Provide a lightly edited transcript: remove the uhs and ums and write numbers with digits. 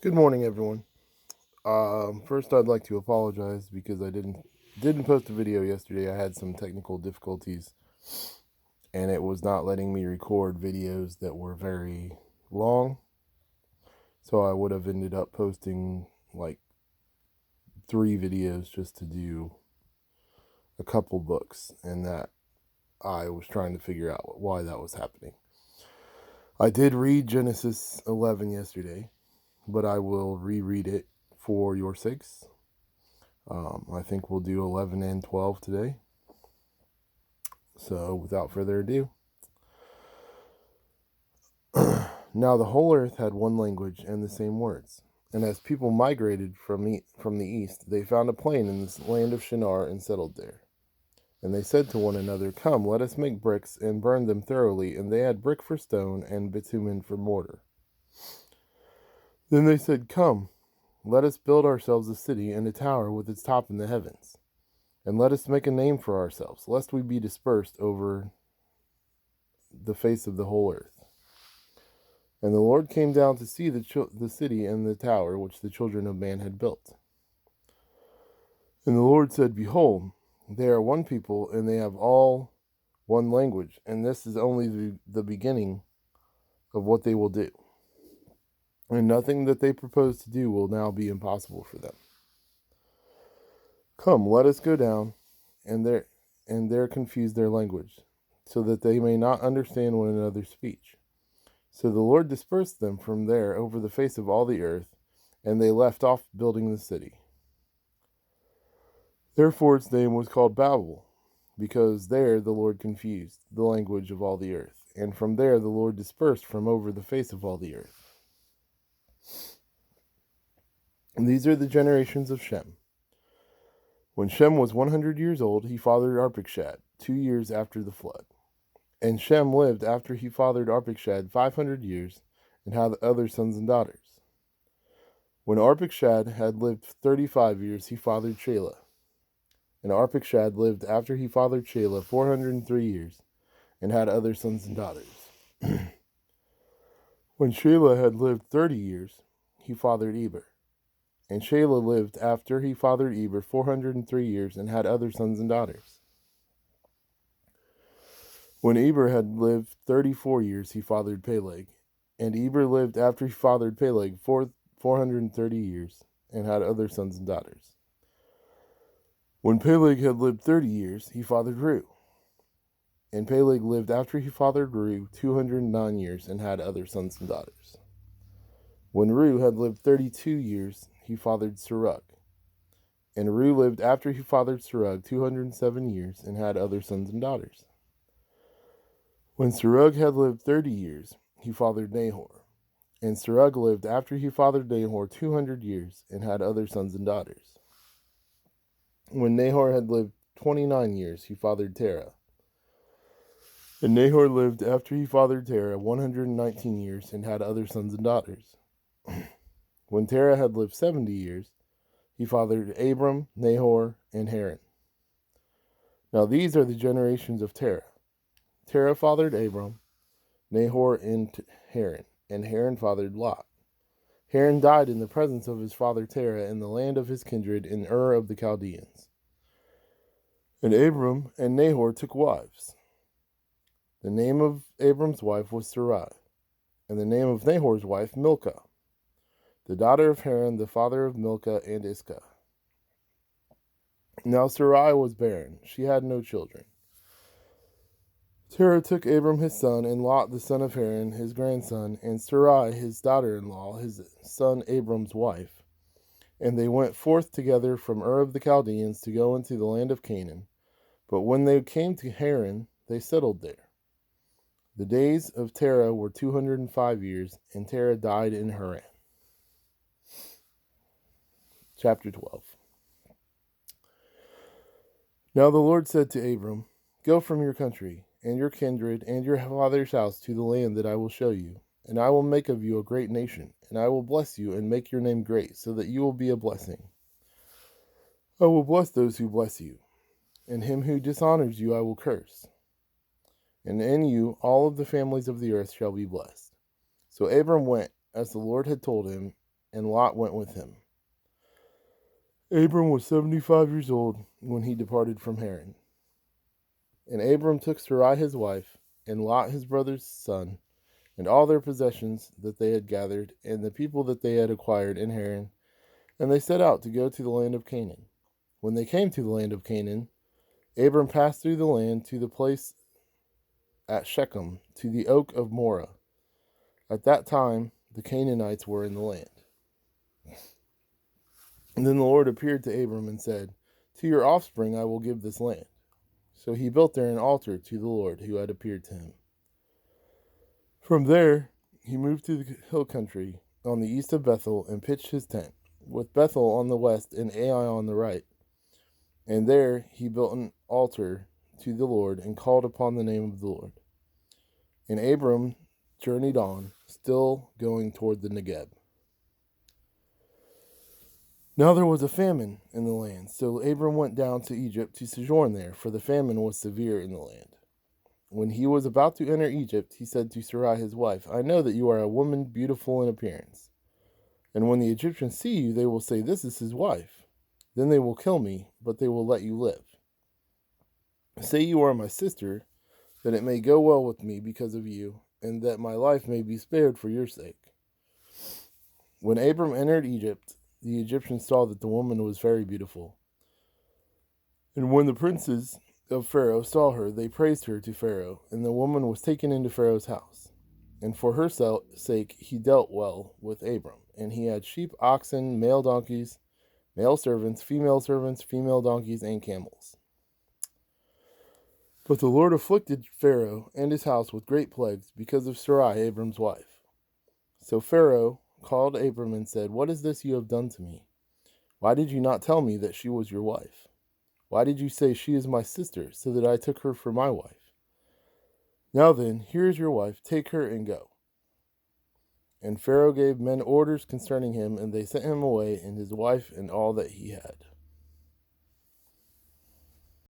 Good morning, everyone. First, I'd like to apologize because I didn't post a video yesterday. I had some technical difficulties, and it was not letting me record videos that were very long. So I would have ended up posting like 3 videos just to do a couple books, and that I was trying to figure out why that was happening. I did read Genesis 11 yesterday, but I will reread it for your sakes. I think we'll do 11 and 12 today. So, without further ado, now the whole earth had one language and the same words. And as people migrated from the east, they found a plain in the land of Shinar and settled there. And they said to one another, "Come, let us make bricks and burn them thoroughly." And they had brick for stone and bitumen for mortar. Then they said, "Come, let us build ourselves a city and a tower with its top in the heavens. And let us make a name for ourselves, lest we be dispersed over the face of the whole earth." And the Lord came down to see the city and the tower which the children of man had built. And the Lord said, "Behold, they are one people, and they have all one language, and this is only the beginning of what they will do. And nothing that they propose to do will now be impossible for them. Come, let us go down, and there confuse their language, so that they may not understand one another's speech." So the Lord dispersed them from there over the face of all the earth, and they left off building the city. Therefore its name was called Babel, because there the Lord confused the language of all the earth, and from there the Lord dispersed from over the face of all the earth. And these are the generations of Shem. When Shem was 100 years old, he fathered Arpachshad, 2 years after the flood. And Shem lived after he fathered Arpachshad 500 years, and had other sons and daughters. When Arpachshad had lived 35 years, he fathered Shelah. And Arpachshad lived after he fathered Shelah 403 years, and had other sons and daughters. When Shelah had lived 30 years, he fathered Eber. And Shelah lived after he fathered Eber 403 years, and had other sons and daughters. When Eber had lived 34 years, he fathered Peleg. And Eber lived after he fathered Peleg 430 years, and had other sons and daughters. When Peleg had lived 30 years, he fathered Reu. And Peleg lived after he fathered Reu 209 years, and had other sons and daughters. When Reu had lived 32 years, he fathered Serug. And Reu lived after he fathered Serug 207 years, and had other sons and daughters. When Serug had lived 30 years, he fathered Nahor. And Serug lived after he fathered Nahor 200 years, and had other sons and daughters. When Nahor had lived 29 years, he fathered Terah. And Nahor lived after he fathered Terah 119 years, and had other sons and daughters. When Terah had lived 70 years, he fathered Abram, Nahor, and Haran. Now these are the generations of Terah. Terah fathered Abram, Nahor, and Haran, and Haran fathered Lot. Haran died in the presence of his father Terah in the land of his kindred in Ur of the Chaldeans. And Abram and Nahor took wives. The name of Abram's wife was Sarai, and the name of Nahor's wife Milcah, the daughter of Haran, the father of Milcah and Iscah. Now Sarai was barren, she had no children. Terah took Abram his son, and Lot the son of Haran his grandson, and Sarai his daughter-in-law, his son Abram's wife. And they went forth together from Ur of the Chaldeans to go into the land of Canaan. But when they came to Haran, they settled there. The days of Terah were 205 years, and Terah died in Haran. Chapter 12. Now the Lord said to Abram, "Go from your country, and your kindred, and your father's house to the land that I will show you, and I will make of you a great nation, and I will bless you and make your name great, so that you will be a blessing. I will bless those who bless you, and him who dishonors you I will curse. And in you all of the families of the earth shall be blessed." So Abram went, as the Lord had told him, and Lot went with him. Abram was 75 years old when he departed from Haran. And Abram took Sarai his wife, and Lot his brother's son, and all their possessions that they had gathered, and the people that they had acquired in Haran, and they set out to go to the land of Canaan. When they came to the land of Canaan, Abram passed through the land to the place at Shechem, to the oak of Moreh. At that time, the Canaanites were in the land. And then the Lord appeared to Abram and said, "To your offspring I will give this land." So he built there an altar to the Lord who had appeared to him. From there, he moved to the hill country on the east of Bethel and pitched his tent, with Bethel on the west and Ai on the right. And there he built an altar to the Lord and called upon the name of the Lord. And Abram journeyed on, still going toward the Negeb. Now there was a famine in the land, so Abram went down to Egypt to sojourn there, for the famine was severe in the land. When he was about to enter Egypt, he said to Sarai his wife, "I know that you are a woman beautiful in appearance. And when the Egyptians see you, they will say, 'This is his wife.' Then they will kill me, but they will let you live. Say you are my sister, that it may go well with me because of you, and that my life may be spared for your sake." When Abram entered Egypt, the Egyptians saw that the woman was very beautiful. And when the princes of Pharaoh saw her, they praised her to Pharaoh, and the woman was taken into Pharaoh's house. And for her sake he dealt well with Abram, and he had sheep, oxen, male donkeys, male servants, female donkeys, and camels. But the Lord afflicted Pharaoh and his house with great plagues because of Sarai, Abram's wife. So Pharaoh called Abram and said, "What is this you have done to me? Why did you not tell me that she was your wife? Why did you say, 'She is my sister,' so that I took her for my wife? Now then, here is your wife, take her and go." And Pharaoh gave men orders concerning him, and they sent him away and his wife and all that he had.